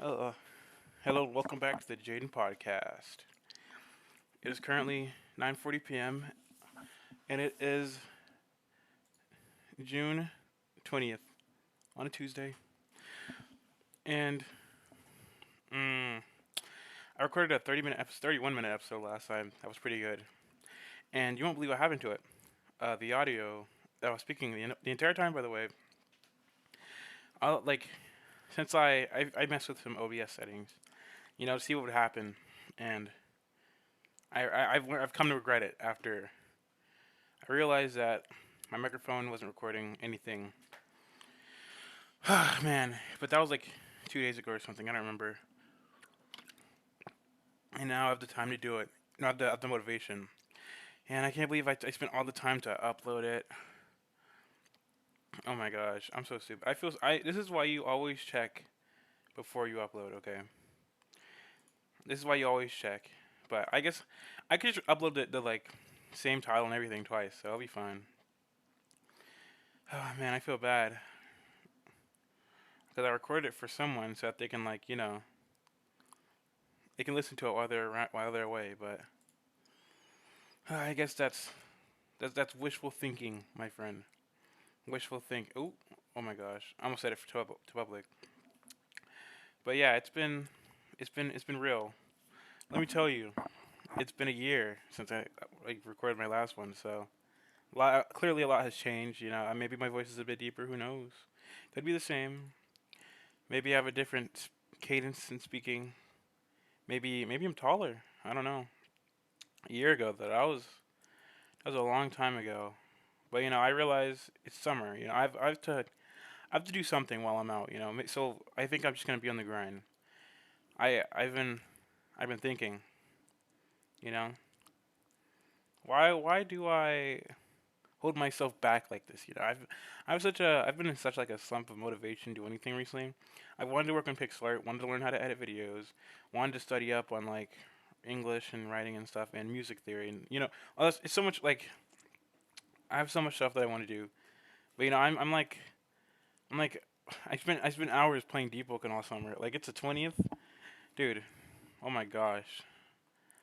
Uh, Hello, welcome back to the Jayden Podcast. It is currently 9:40 p.m. and it is June 20th on a Tuesday. And mm, I recorded a 31-minute episode last time. That was pretty good. And you won't believe what happened to it. The audio that I was speaking the entire time, by the way. Like since I messed with some OBS settings, to see what would happen, and I've come to regret it after I realized that my microphone wasn't recording anything. Man, but that was like 2 days ago or something. I don't remember. And now I have the time to do it. Not the motivation. And I can't believe I spent all the time to upload it. Oh my gosh, I'm so stupid. This is why you always check before you upload. Okay, this is why you always check. But I guess I could just upload the like same title and everything twice, so I'll be fine. Oh man, I feel bad because I recorded it for someone so that they can they can listen to it while they're away. But I guess that's wishful thinking, my friend. Wishful think. Oh my gosh, I almost said it to public. But yeah, it's been real. Let me tell you, it's been a year since I like recorded my last one. So clearly a lot has changed. Maybe my voice is a bit deeper. Who knows? Could be the same. Maybe I have a different cadence in speaking. Maybe I'm taller. I don't know. A year ago, that was a long time ago. But I realize it's summer. I have to do something while I'm out. So I think I'm just gonna be on the grind. I've been thinking. You know, why do I hold myself back like this? I've been in such like a slump of motivation to do anything recently. I wanted to work on pixel art, wanted to learn how to edit videos, wanted to study up on like English and writing and stuff and music theory and it's so much like I have so much stuff that I want to do. But I'm like I spent hours playing Deep Woken all summer. Like it's the 20th, dude. Oh my gosh,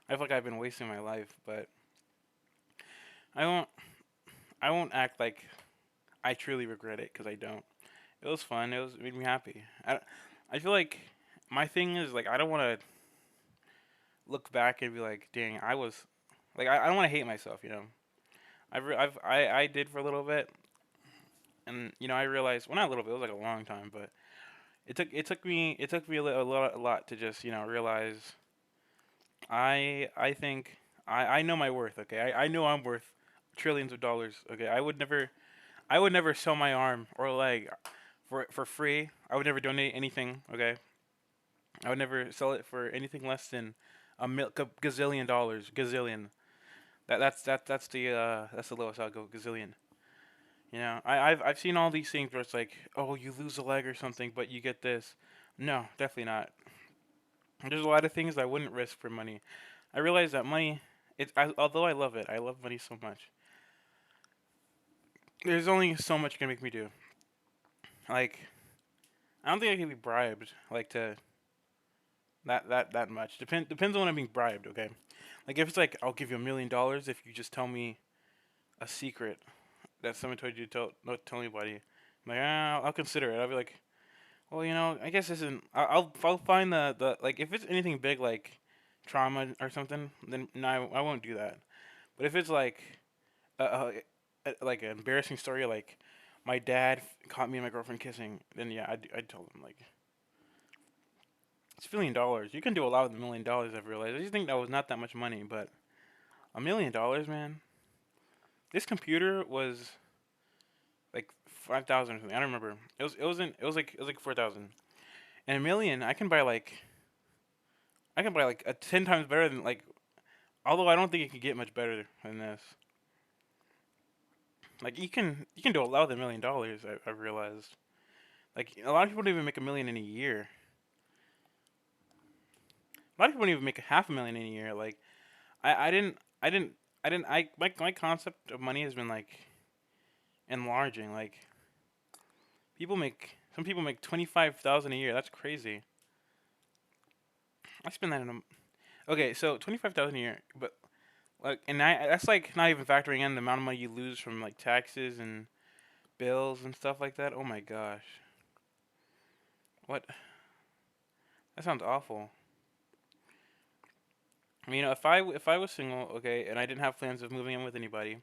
I feel like I've been wasting my life. But I won't I won't act like I truly regret it because I don't. It was fun. It made me happy. I feel like my thing is like I don't want to look back and be like, dang, I was like I don't want to hate myself. I did for a little bit, and I realized well not a little bit. It was like a long time, but it took me a lot to just realize I think I know my worth. Okay, I know I'm worth trillions of dollars. Okay, I would never sell my arm or leg for free. I would never donate anything. Okay, I would never sell it for anything less than gazillion dollars. Gazillion. That's the lowest I'll go. Gazillion. I've seen all these things where it's like, oh, you lose a leg or something, but you get this. No, definitely not. There's a lot of things I wouldn't risk for money. I realize that money, although I love money so much. There's only so much it can make me do. Like, I don't think I can be bribed like to that much. Depends on when I'm being bribed. Okay, like if it's like I'll give you $1 million if you just tell me a secret that someone told you to not tell anybody. I'm like, I'll consider it. I'll be like, well, I guess this isn't. I'll find the like if it's anything big like trauma or something, then no, I won't do that. But if it's like like an embarrassing story, like my dad caught me and my girlfriend kissing, then yeah, I'd tell them like it's $1 million. You can do a lot with $1 million. I've realized. I just think that was not that much money, but $1 million, man. This computer was like 5,000 or something. I don't remember. It was like 4,000. And a million, I can buy like a 10 times better than like. Although I don't think it can get much better than this. Like you can do a lot with $1 million. I've realized. Like a lot of people don't even make a million in a year. A lot of people don't even make a half a million in a year. Like my concept of money has been like enlarging. Like some people make 25,000 a year. That's crazy. I spend that in a. Okay, so 25,000 a year, but like, and that's like not even factoring in the amount of money you lose from like taxes and bills and stuff like that. Oh my gosh, what? That sounds awful. I mean, if I was single, okay, and I didn't have plans of moving in with anybody,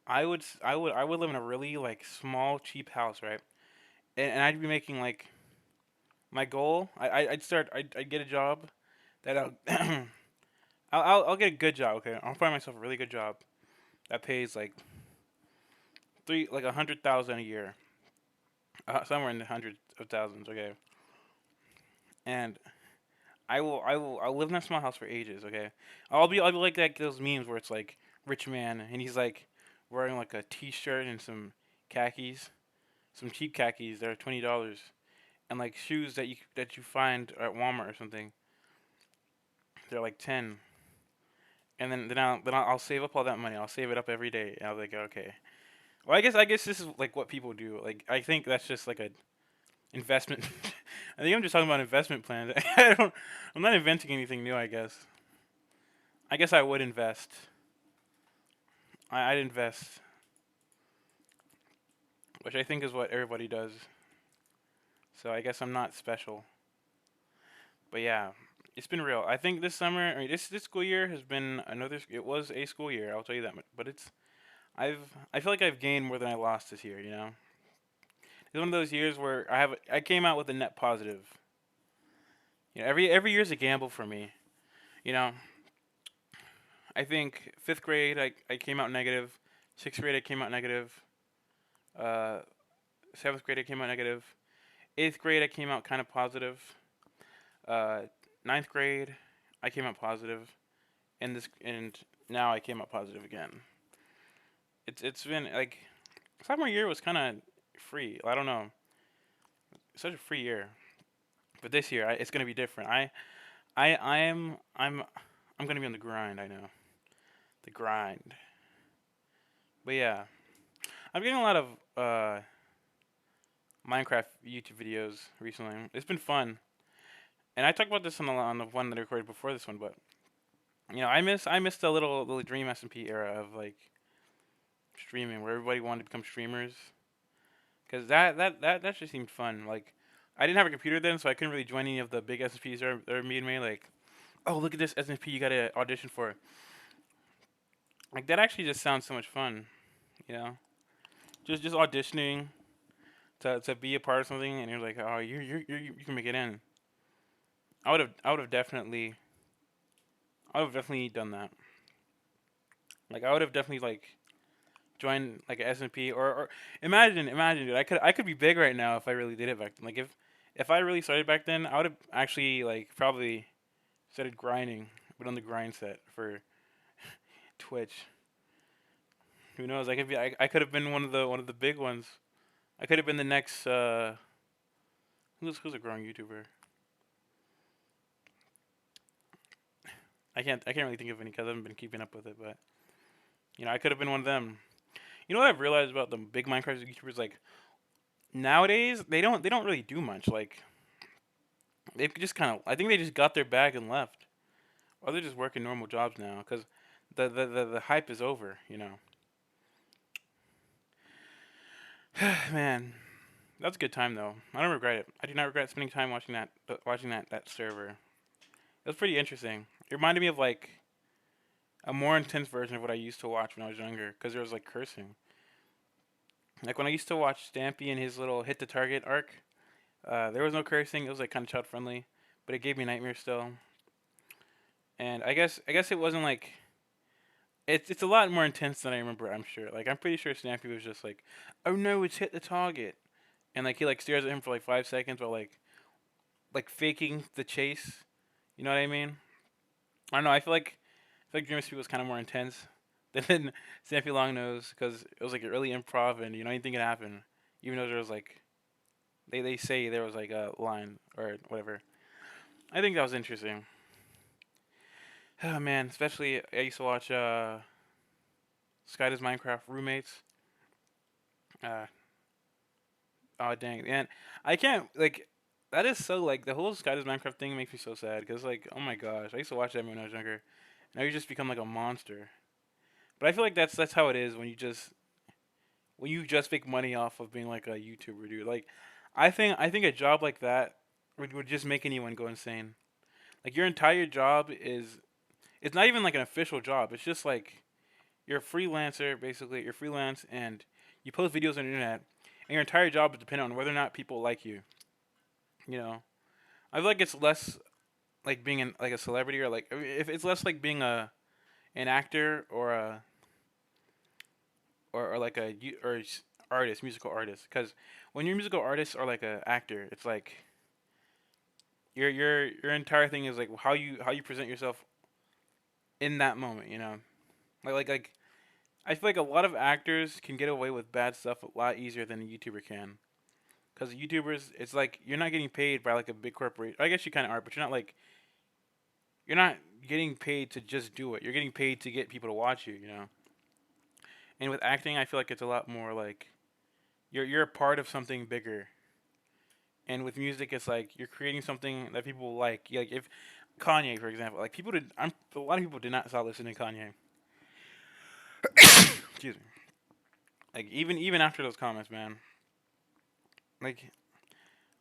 I would live in a really like small, cheap house, right? And I'd be making like my goal. I'd start. I'd get a job that I'll get a good job. Okay, I'll find myself a really good job that pays like 100,000 a year, somewhere in the hundreds of thousands. Okay, and I'll live in that small house for ages. Okay, I'll be like that those memes where it's like rich man and he's like wearing like a t-shirt and some khakis, some cheap khakis that are $20, and like shoes that you find at Walmart or something. They're like 10. And then I'll save up all that money. I'll save it up every day. And I was like, okay. Well, I guess this is like what people do. Like I think that's just like a investment. I think I'm just talking about investment plans. I don't. I'm not inventing anything new. I guess I would invest. I'd invest, which I think is what everybody does. So I guess I'm not special. But yeah, it's been real. I think this summer, I mean, this school year has been another. It was a school year. I'll tell you that much. But I feel like I've gained more than I lost this year. It's one of those years where I came out with a net positive. Every year's a gamble for me. You know, I think fifth grade I came out negative, sixth grade I came out negative, uh, seventh grade I came out negative, eighth grade I came out kind of positive, uh, ninth grade I came out positive, and now I came out positive again. It's been like sophomore year was kind of free. I don't know, such a free year. But this year it's gonna be different. I'm gonna be on the grind. I know the grind. But yeah, I'm getting a lot of Minecraft YouTube videos recently. It's been fun, and I talked about this on the one that I recorded before this one. But I miss the little Dream SMP era of like streaming, where everybody wanted to become streamers, because that just seemed fun. Like I didn't have a computer then, so I couldn't really join any of the big SMPs that are meeting me. Like, oh, look at this SMP you got to audition for. Like that actually just sounds so much fun. You know, just auditioning to be a part of something, and you're like, oh, you can make it in. I would have definitely done that. Like I would have definitely like joined like a SMP, or imagine, dude. I could be big right now if I really did it back then. Like if I really started back then, I would have actually like probably started grinding, but on the grind set for Twitch. Who knows? I could have been one of the big ones. I could have been the next who's a growing YouTuber. I can't really think of any because I haven't been keeping up with it, but I could have been one of them. You know what I've realized about the big Minecraft YouTubers? Like nowadays, they don't really do much. Like they just kind of, I think they just got their bag and left, or they're just working normal jobs now because the hype is over. Man, that's a good time though. I don't regret it. I do not regret spending time watching that server. It was pretty interesting. It reminded me of like a more intense version of what I used to watch when I was younger because there was like cursing. Like when I used to watch Stampy and his little hit the target arc, there was no cursing. It was like kind of child friendly, but it gave me nightmares still. And I guess it wasn't like it's a lot more intense than I remember. I'm sure. Like I'm pretty sure Stampy was just like, oh no, it's hit the target, and like he like stares at him for like 5 seconds while like faking the chase. You know what I mean? I don't know. I feel like Dream Speed was kind of more intense than Stampy Longnose because it was like early improv and anything can happen. Even though there was like they say there was like a line or whatever. I think that was interesting. Oh man, especially I used to watch Sky Does Minecraft Roommates. Uh, oh dang, and I can't like. that is so like the whole Sky Does Minecraft thing makes me so sad because like oh my gosh, I used to watch that when I was younger. Now you just become like a monster. But I feel like that's how it is when you just make money off of being like a YouTuber, dude. Like, I think a job like that would just make anyone go insane. Like your entire job is it's not even like an official job. It's just like you're a freelancer basically. You're freelance and you post videos on the internet, and your entire job is dependent on whether or not people like you. You know, I feel like it's less like being like a celebrity or like if it's less like being a an actor or a or like a artist, musical artist. Because when you're a musical artist or like a actor, it's like your entire thing is like how you present yourself in that moment. You know, like I feel like a lot of actors can get away with bad stuff a lot easier than a YouTuber can. Because YouTubers, it's like you're not getting paid by like a big corporation. I guess you kind of are, but you're not getting paid to just do it. You're getting paid to get people to watch you. You know. And with acting, I feel like it's a lot more like you're a part of something bigger. And with music, it's like you're creating something that people like. Like if Kanye, for example, like a lot of people did not stop listening to Kanye. Excuse me. Like even after those comments, man. Like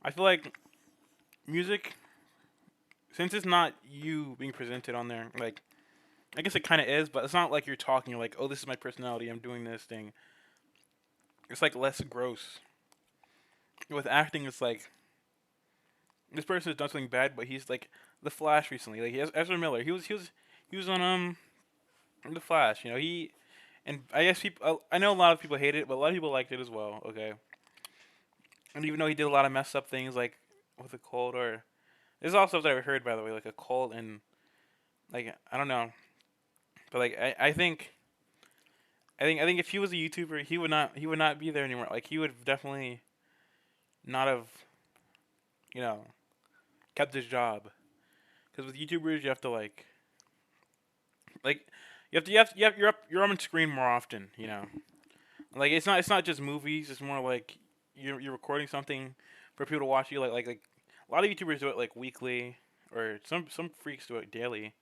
I feel like music, since it's not you being presented on there, like I guess it kind of is, but it's not like you're talking. You're like, oh, this is my personality. I'm doing this thing. It's like less gross. With acting, it's like this person has done something bad, but he's like the Flash recently. Like he has Ezra Miller. He was on the Flash. You know and I guess people. I know a lot of people hate it, but a lot of people liked it as well. Okay, and even though he did a lot of messed up things like with a cold or there's all stuff that I've heard by the way, like a cold and like I don't know, but like I think if he was a YouTuber, he would not be there anymore. Like he would definitely not have you know kept his job because with YouTubers you have to like you're on screen more often. You know, like it's not just movies. It's more like you're recording something for people to watch you. Like a lot of YouTubers do it like weekly, or some freaks do it daily.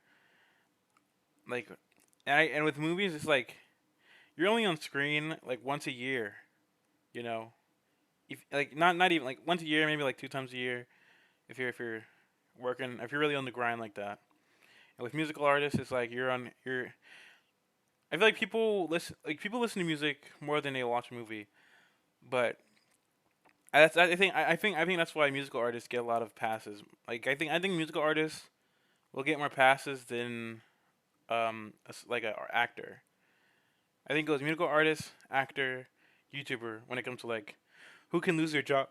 Like and with movies, it's like you're only on screen like once a year. You know, if like not even like once a year, maybe like two times a year. If you're working, if you're really on the grind like that. And with musical artists, it's like you're. I feel like people listen to music more than they watch a movie, but I think that's why musical artists get a lot of passes. Like I think musical artists will get more passes than like a actor. I think it goes musical artist, actor, YouTuber when it comes to like who can lose their job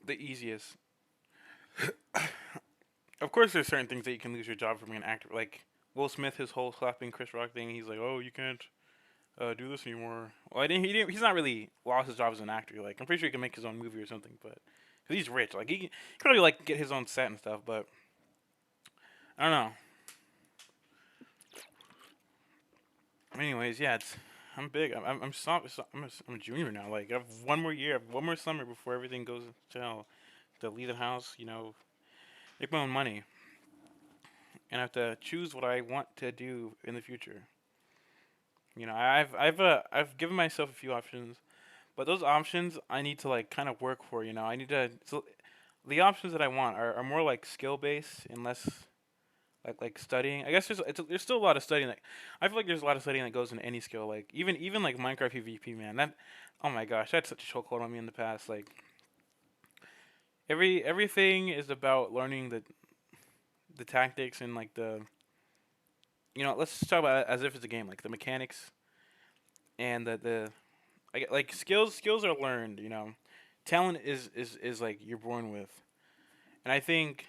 the easiest. Of course, there's certain things that you can lose your job from being an actor. Like Will Smith, his whole slapping Chris Rock thing. He's like, oh, you can't do this anymore. Well, I didn't. He didn't. He's not really lost his job as an actor. Like I'm pretty sure he can make his own movie or something. But cause he's rich, like he can probably like get his own set and stuff. But I don't know. Anyways, yeah, I'm big. I'm a junior now. Like I have one more year, I have one more summer before everything goes to hell. To leave the house, you know, make my own money, and I have to choose what I want to do in the future. You know, I've given myself a few options, but those options I need to like kind of work for. You know, I need to. So the options that I want are more like skill based and less like studying. I guess there's still a lot of studying. Like I feel like there's a lot of studying that goes into any skill. Like even like Minecraft PvP, man. That oh my gosh, that's such a chokehold on me in the past. Like everything is about learning the tactics and like the let's talk about it as if it's a game. Like the mechanics and the like skills are learned. You know, talent is like you're born with, and I think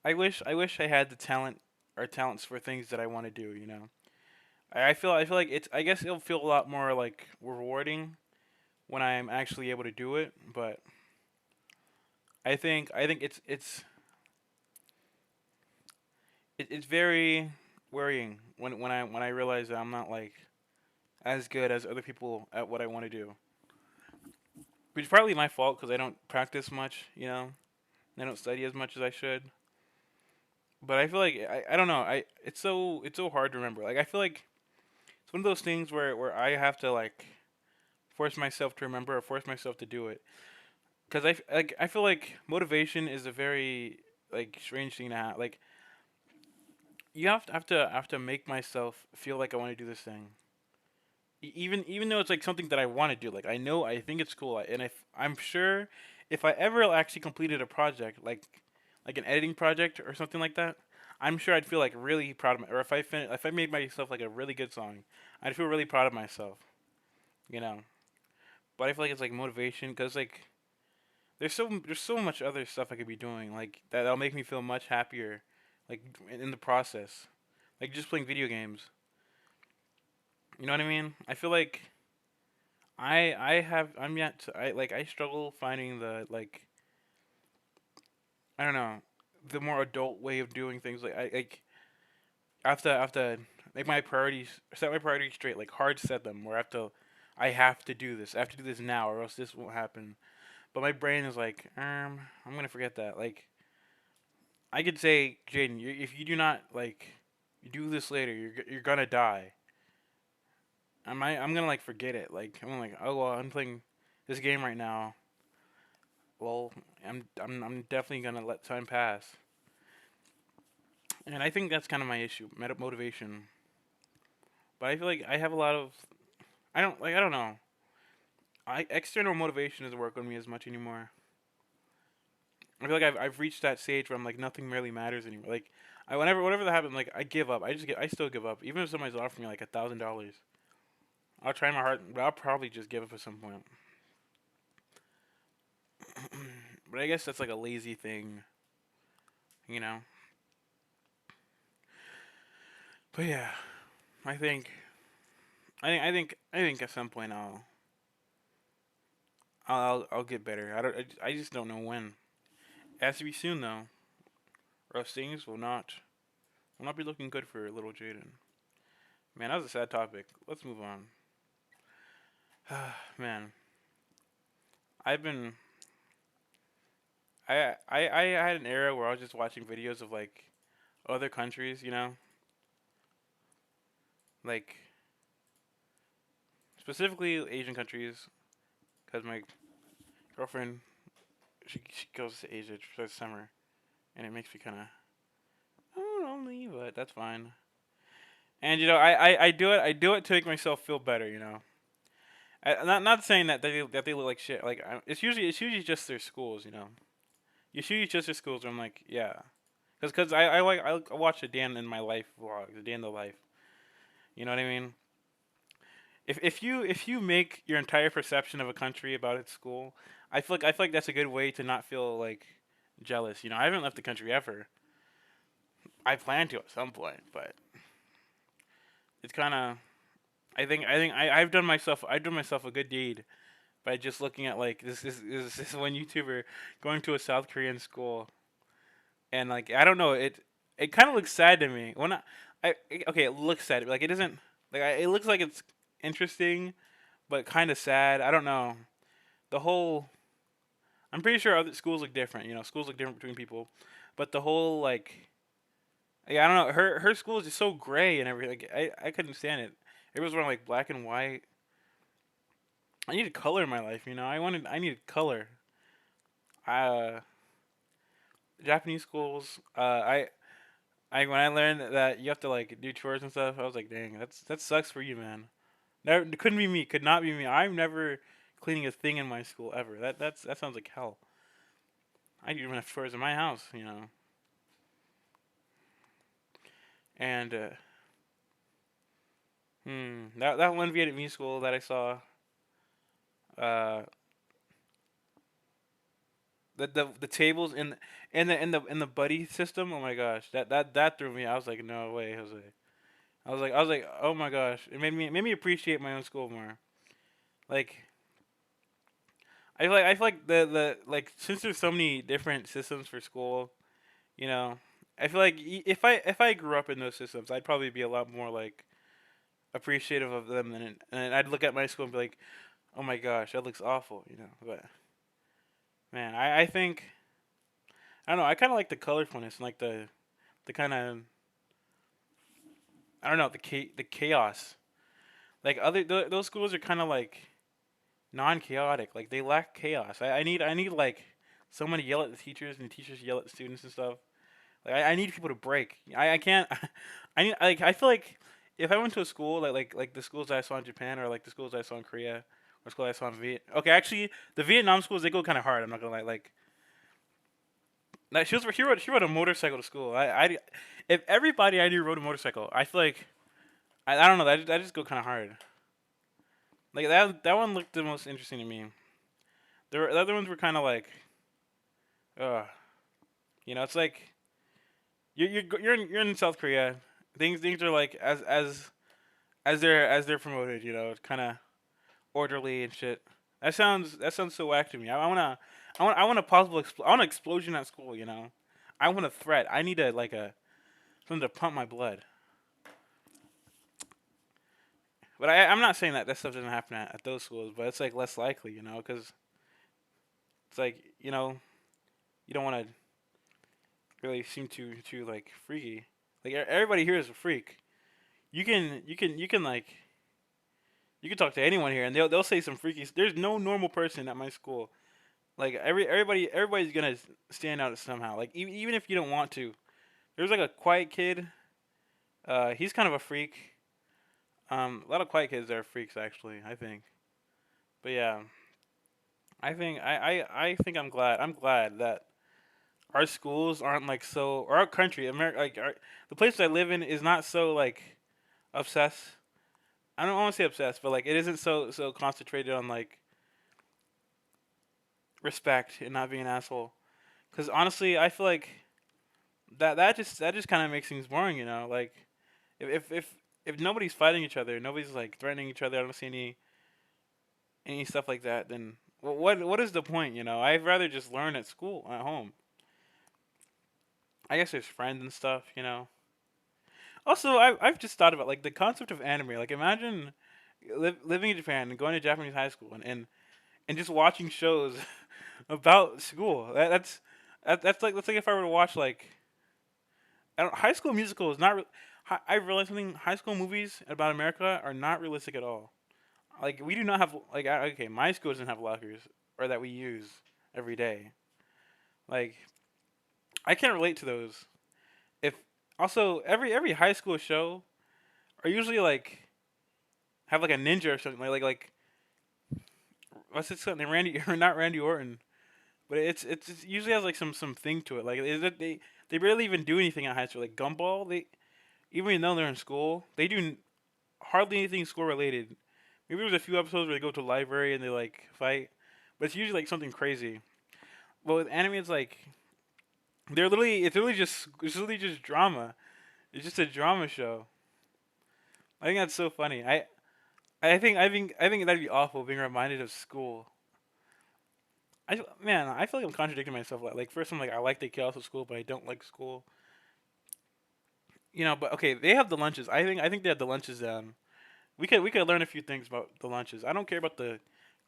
I wish I had the talent or talents for things that I want to do. You know, I feel like it's I guess it'll feel a lot more like rewarding when I'm actually able to do it. But I think it's very worrying when I realize that I'm not like as good as other people at what I want to do which is partly my fault because I don't practice much. I don't study as much as I should. But I feel like I don't know. It's so hard to remember. Like I feel like it's one of those things where I have to like force myself to remember or force myself to do it. Because I feel like motivation is a very like strange thing to have. Like you have to make myself feel like I want to do this thing. Even though it's like something that I want to do. Like I think it's cool, and if I'm sure if I ever actually completed a project like an editing project or something like that, I'm sure I'd feel like really proud of my. Or if I made myself like a really good song, I'd feel really proud of myself. You know. But I feel like it's like motivation because like there's so much other stuff I could be doing like that'll make me feel much happier, like in the process, like just playing video games. You know what I mean? I feel like I'm yet to, I struggle finding the like I don't know the more adult way of doing things. Like I have to make my priorities set my priorities straight, like hard set them where I have to do this. I have to do this now or else this won't happen. But my brain is like, I'm gonna forget that. Like I could say, Jayden, if you do not like you do this later, you're gonna die. I'm gonna like forget it. Like I'm like, oh well, I'm playing this game right now. Well, I'm definitely gonna let time pass, and I think that's kind of my issue, motivation. But I feel like I have a lot of I don't know. I external motivation doesn't work on me as much anymore. I feel like I've reached that stage where I'm like nothing really matters anymore. Like whenever that happens, like I give up. I still give up. Even if somebody's offering me like $1,000, I'll try my heart, but I'll probably just give up at some point. But I guess that's like a lazy thing, you know. But yeah, I think I think at some point I'll get better. I just don't know when. It has to be soon though, or else things will not be looking good for little Jayden. Man, that was a sad topic. Let's move on. Man, I've been I had an era where I was just watching videos of like other countries, like specifically Asian countries, because my girlfriend she goes to Asia for the summer, and it makes me kind of lonely, but that's fine. And I do it to make myself feel better. Not saying that they look like shit. Like it's usually just their schools. It's usually just their schools. Where I'm like, yeah, because I watch a Dan in my life vlog, the day in the life. You know what I mean? If you make your entire perception of a country about its school, I feel like that's a good way to not feel like jealous. I haven't left the country ever. I plan to at some point, but it's kind of I've done myself a good deed by just looking at like this one YouTuber going to a South Korean school, and like I don't know, it kind of looks sad to me when okay, it looks sad, like it doesn't, like it looks like it's interesting but kind of sad. I don't know, the whole I'm pretty sure other schools look different. Schools look different between people, but the whole like yeah, I don't know, her school is just so gray and everything. Like, I couldn't stand it. It was wearing like black and white. I needed color in my life. I needed color. Uh, Japanese schools. I when I learned that you have to like do chores and stuff, I was like, dang, that sucks for you, man. Never, it couldn't be me. Could not be me. I'm never cleaning a thing in my school ever. That sounds like hell. I do enough chores in my house. And that one Vietnamese school that I saw, uh, the tables in the buddy system. Oh my gosh, that threw me. I was like, no way, Jose. I was like, oh my gosh. It made me appreciate my own school more. Like I feel like the like since there's so many different systems for school, you know, I feel like if I grew up in those systems, I'd probably be a lot more like appreciative of them and I'd look at my school and be like, oh my gosh, that looks awful. But Man, I think I don't know. I kind of like the colorfulness and like the kind of I don't know the chaos. Like those schools are kind of like non-chaotic. Like they lack chaos. I need like someone to yell at the teachers and the teachers yell at the students and stuff. Like I need people to break. I can't. I need like I feel like if I went to a school like the schools I saw in Japan or like the schools I saw in Korea or schools I saw in Viet. Okay, actually the Vietnam schools they go kind of hard. I'm not gonna lie. Like she rode a motorcycle to school. If everybody I knew rode a motorcycle, I feel like I don't know. That just go kind of hard. Like that one looked the most interesting to me. The other ones were kind of like, uh, it's like you're in South Korea. Things are like as they're promoted. It's kind of orderly and shit. That sounds so whack to me. I want a possible I want an explosion at school. I want a threat. I need a something to pump my blood. But I'm not saying that stuff doesn't happen at those schools, but it's like less likely, because it's like you don't want to really seem too like freaky. Like everybody here is a freak. You can like you can talk to anyone here and they'll say some freaky. There's no normal person at my school. Like everybody's gonna stand out somehow. Like even if you don't want to. There's like a quiet kid. He's kind of a freak. A lot of quiet kids are freaks actually. I think. But yeah, I think I'm glad that our schools aren't like so, or our country, America, like the place I live in is not so like obsessed. I don't want to say obsessed, but like it isn't so concentrated on like respect and not being an asshole. Because honestly, I feel like that just kind of makes things boring, Like if if if nobody's fighting each other, nobody's like threatening each other. I don't see any stuff like that. Then what is the point? I'd rather just learn at school at home. I guess there's friends and stuff. Also, I've just thought about like the concept of anime. Like imagine living in Japan and going to Japanese high school and just watching shows about school. That's like if I were to watch like High School Musical is not. I realized something. High school movies about America are not realistic at all. Like we do not have like okay, my school doesn't have lockers or that we use every day. Like I can't relate to those. If also every high school show are usually like have like a ninja or something like what's it something Randy or not Randy Orton, but it usually has like some thing to it. Like is it they barely even do anything at high school. Like Gumball, they even though they're in school, they do hardly anything school related. Maybe there's a few episodes where they go to a library and they like fight, but it's usually like something crazy. But with anime, it's like it's literally just drama. It's just a drama show. I think that's so funny. I think that'd be awful being reminded of school. Man, I feel like I'm contradicting myself. Like first I'm like I like the chaos of school, but I don't like school. But okay, they have the lunches. I think they have the lunches down. We could learn a few things about the lunches. I don't care about the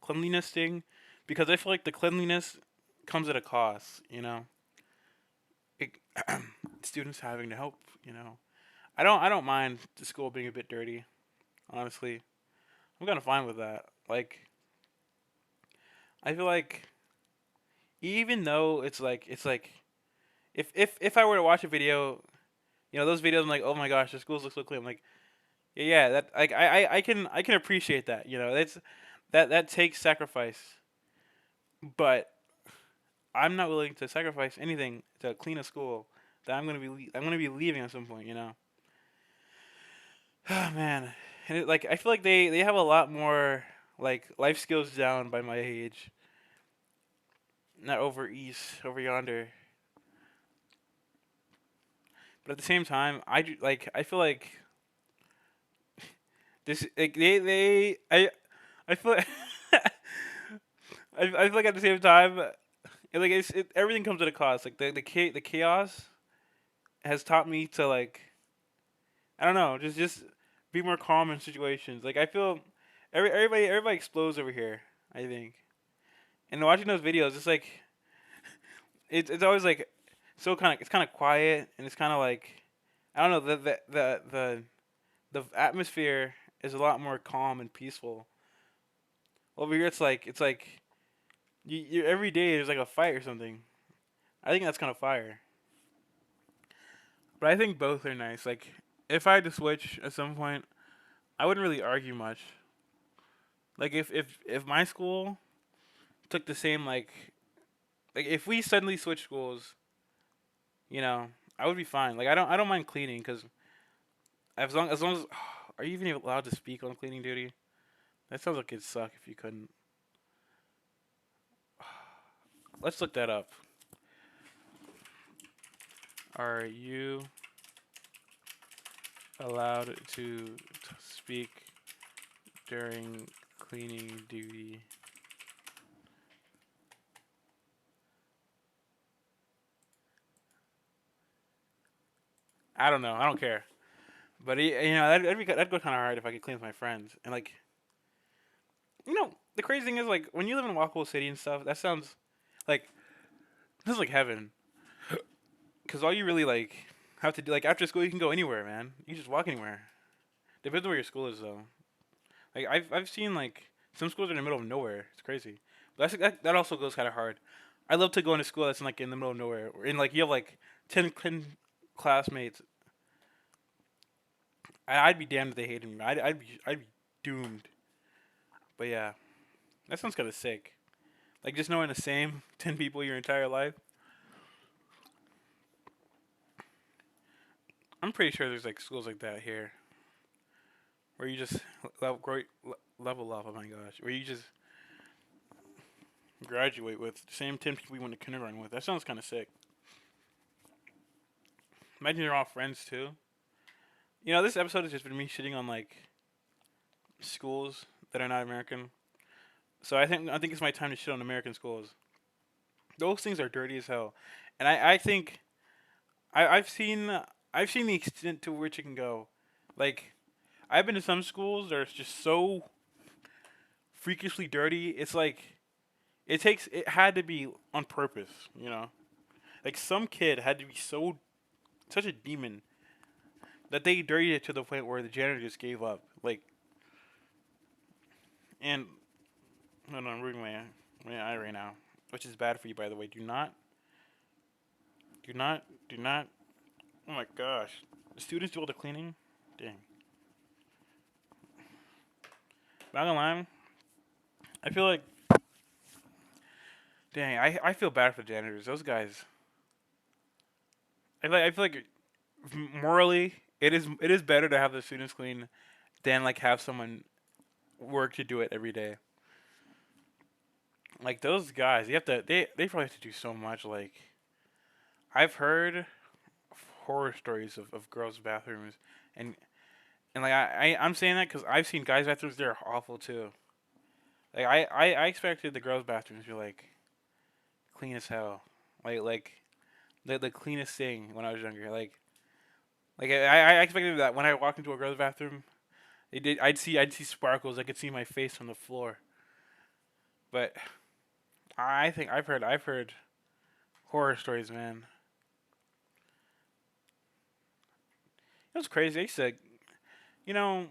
cleanliness thing because I feel like the cleanliness comes at a cost. It, students having to help. I don't mind the school being a bit dirty. Honestly, I'm kind of fine with that. Like I feel like even though it's like if I were to watch a video, those videos I'm like, oh my gosh, the schools look so clean. I'm like, yeah, that like I can appreciate that. That's that takes sacrifice, but I'm not willing to sacrifice anything to clean a school that I'm gonna be leaving at some point. Oh man, and like I feel like they have a lot more like life skills down by my age, not over east over yonder. But at the same time, I feel like this like I feel like I feel like at the same time everything comes at a cost. Like the chaos has taught me to like I don't know just be more calm in situations. Like I feel everybody explodes over here. I think and watching those videos, it's like. it's always like so kind of it's kind of quiet and it's kind of like I don't know the atmosphere is a lot more calm and peaceful. Over here it's like you every day there's like a fight or something. I think that's kind of fire. But I think both are nice. Like if I had to switch at some point, I wouldn't really argue much. Like if my school took the same like if we suddenly switched schools, you know, I would be fine. Like I don't mind cleaning because as long as are you even allowed to speak on cleaning duty? That sounds like it'd suck if you couldn't. Let's look that up. Are you allowed to speak during cleaning duty? I don't know. I don't care. But that'd go kind of hard if I could clean with my friends. And like, the crazy thing is like when you live in Walkable City and stuff, that sounds like this is like heaven. Because all you really like have to do like after school, you can go anywhere, man. You can just walk anywhere. Depends on where your school is though. Like I've seen like some schools are in the middle of nowhere. It's crazy. But that also goes kind of hard. I love to go into school that's in the middle of nowhere. And like you have like 10 classmates. I'd be damned if they hated me. I'd be doomed. But yeah, that sounds kind of sick. Like just knowing the same 10 people your entire life. I'm pretty sure there's like schools like that here where you just level up. Oh my gosh, where you just graduate with the same 10 people you went to kindergarten with. That sounds kind of sick. Imagine you're all friends too. This episode has just been me shitting on like schools that are not American. So I think it's my time to shit on American schools. Those things are dirty as hell, and I think I've seen the extent to which it can go. Like I've been to some schools that are just so freakishly dirty. It's like it had to be on purpose. Like some kid had to be such a demon that they dirtied it to the point where the janitor just gave up. Like and no, I'm ruining my eye right now, which is bad for you by the way. Do not. Oh my gosh, the students do all the cleaning. Dang. Not gonna lie, I feel like dang. I feel bad for the janitors. Those guys. I feel like morally it is better to have the students clean than like have someone work to do it every day. Like those guys, they probably have to do so much. Like I've heard horror stories of girls' bathrooms, and like I'm saying that because I've seen guys' bathrooms. They're awful too. Like I expected the girls' bathrooms to be like clean as hell, like the cleanest thing when I was younger. Like I expected that when I walked into a girls' bathroom, I'd see sparkles. I could see my face on the floor. But I think I've heard horror stories, man. It was crazy. I said, you know,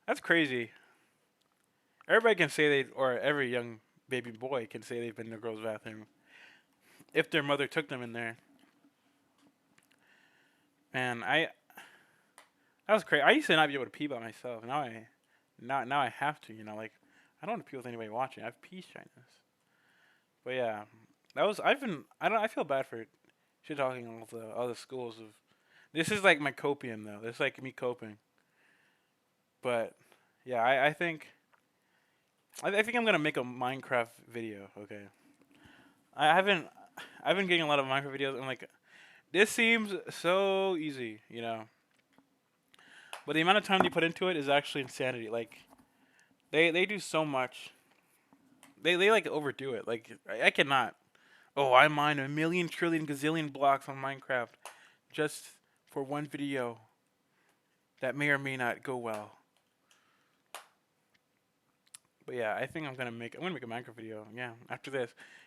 that's crazy. Everybody can say or every young baby boy can say they've been in a girl's bathroom if their mother took them in there. Man, that was crazy. I used to not be able to pee by myself. Now I have to. Like I don't want to pee with anybody watching. I have pee shyness. But yeah, that was I've been I don't I feel bad for shit talking all the other schools of. This is like my copium though. This is like me coping. But yeah, I think I'm gonna make a Minecraft video. Okay, I haven't I've been getting a lot of Minecraft videos. I'm like, this seems so easy. But the amount of time they put into it is actually insanity. Like they do so much. They like overdo it. Like I cannot. Oh, I mine a million trillion gazillion blocks on Minecraft just for one video that may or may not go well. But yeah, I think I'm gonna make a Minecraft video. Yeah, after this,